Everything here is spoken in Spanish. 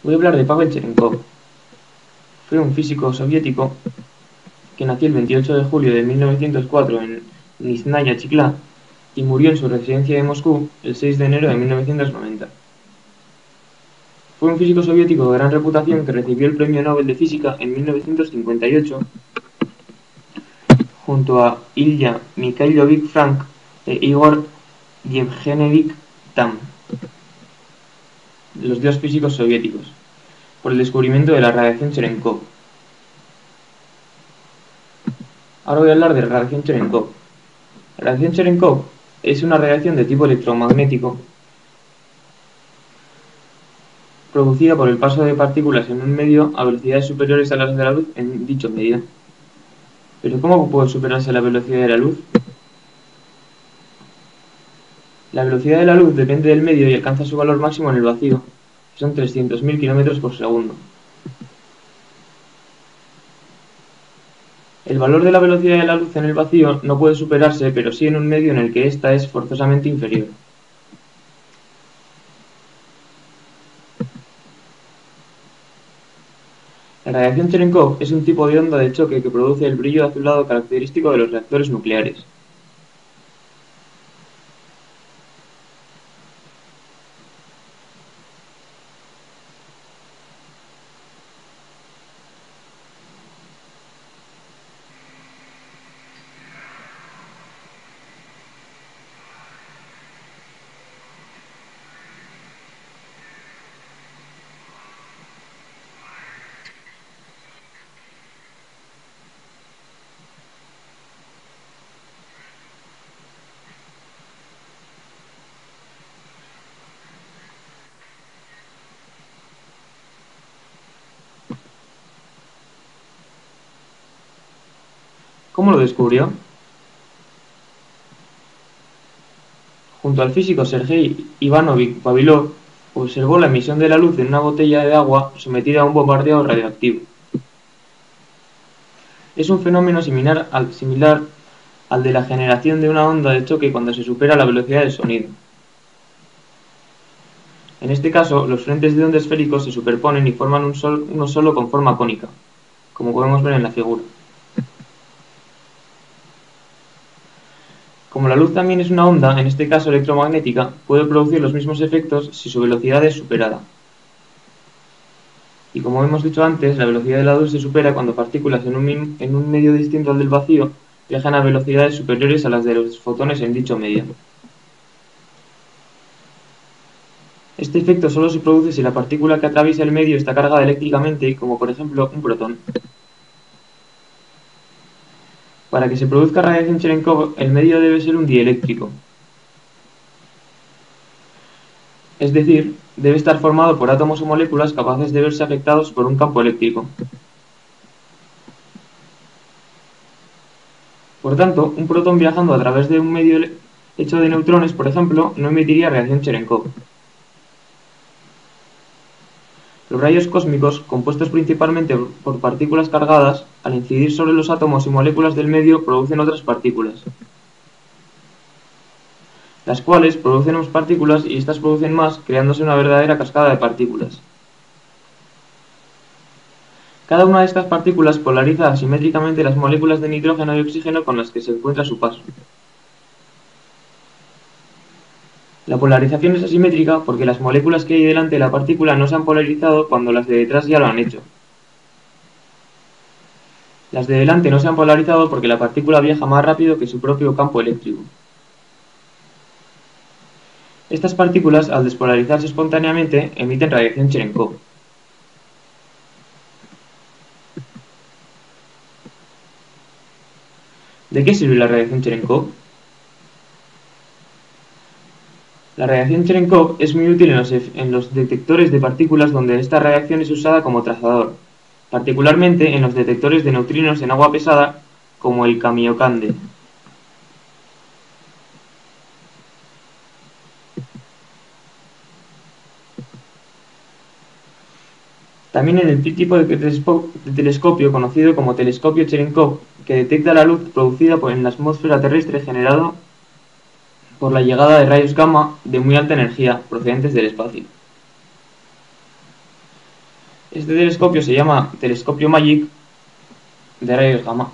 Voy a hablar de Pavel Cherenkov. Fue un físico soviético que nació el 28 de julio de 1904 en Niznaya Chikla y murió en su residencia de Moscú el 6 de enero de 1990. Fue un físico soviético de gran reputación que recibió el Premio Nobel de Física en 1958 junto a Ilya Mikhailovich Frank e Igor Yevgenevich Tamm, los dos físicos soviéticos, por el descubrimiento de la radiación Cherenkov. Ahora voy a hablar de la radiación Cherenkov. La radiación Cherenkov es una radiación de tipo electromagnético producida por el paso de partículas en un medio a velocidades superiores a las de la luz en dicho medio. ¿Pero cómo puede superarse la velocidad de la luz? La velocidad de la luz depende del medio y alcanza su valor máximo en el vacío, que son 300.000 km por segundo. El valor de la velocidad de la luz en el vacío no puede superarse, pero sí en un medio en el que ésta es forzosamente inferior. La radiación Cherenkov es un tipo de onda de choque que produce el brillo azulado característico de los reactores nucleares. ¿Cómo lo descubrió? Junto al físico Sergei Ivanovich Vavilov, observó la emisión de la luz en una botella de agua sometida a un bombardeo radioactivo. Es un fenómeno similar al de la generación de una onda de choque cuando se supera la velocidad del sonido. En este caso, los frentes de onda esféricos se superponen y forman uno solo con forma cónica, como podemos ver en la figura. Como la luz también es una onda, en este caso electromagnética, puede producir los mismos efectos si su velocidad es superada. Y como hemos dicho antes, la velocidad de la luz se supera cuando partículas en un medio distinto al del vacío viajan a velocidades superiores a las de los fotones en dicho medio. Este efecto solo se produce si la partícula que atraviesa el medio está cargada eléctricamente, como por ejemplo un protón. Para que se produzca radiación Cherenkov, el medio debe ser un dieléctrico. Es decir, debe estar formado por átomos o moléculas capaces de verse afectados por un campo eléctrico. Por tanto, un protón viajando a través de un medio hecho de neutrones, por ejemplo, no emitiría radiación Cherenkov. Los rayos cósmicos, compuestos principalmente por partículas cargadas, al incidir sobre los átomos y moléculas del medio producen otras partículas, las cuales producen más partículas y estas producen más, creándose una verdadera cascada de partículas. Cada una de estas partículas polariza asimétricamente las moléculas de nitrógeno y oxígeno con las que se encuentra a su paso. La polarización es asimétrica porque las moléculas que hay delante de la partícula no se han polarizado cuando las de detrás ya lo han hecho. Las de delante no se han polarizado porque la partícula viaja más rápido que su propio campo eléctrico. Estas partículas, al despolarizarse espontáneamente, emiten radiación Cherenkov. ¿De qué sirve la radiación Cherenkov? La radiación Cherenkov es muy útil en los detectores de partículas donde esta radiación es usada como trazador, particularmente en los detectores de neutrinos en agua pesada como el Kamiokande. También en el tipo de telescopio conocido como telescopio Cherenkov, que detecta la luz producida en la atmósfera terrestre generado por la llegada de rayos gamma de muy alta energía procedentes del espacio. Este telescopio se llama telescopio MAGIC de rayos gamma.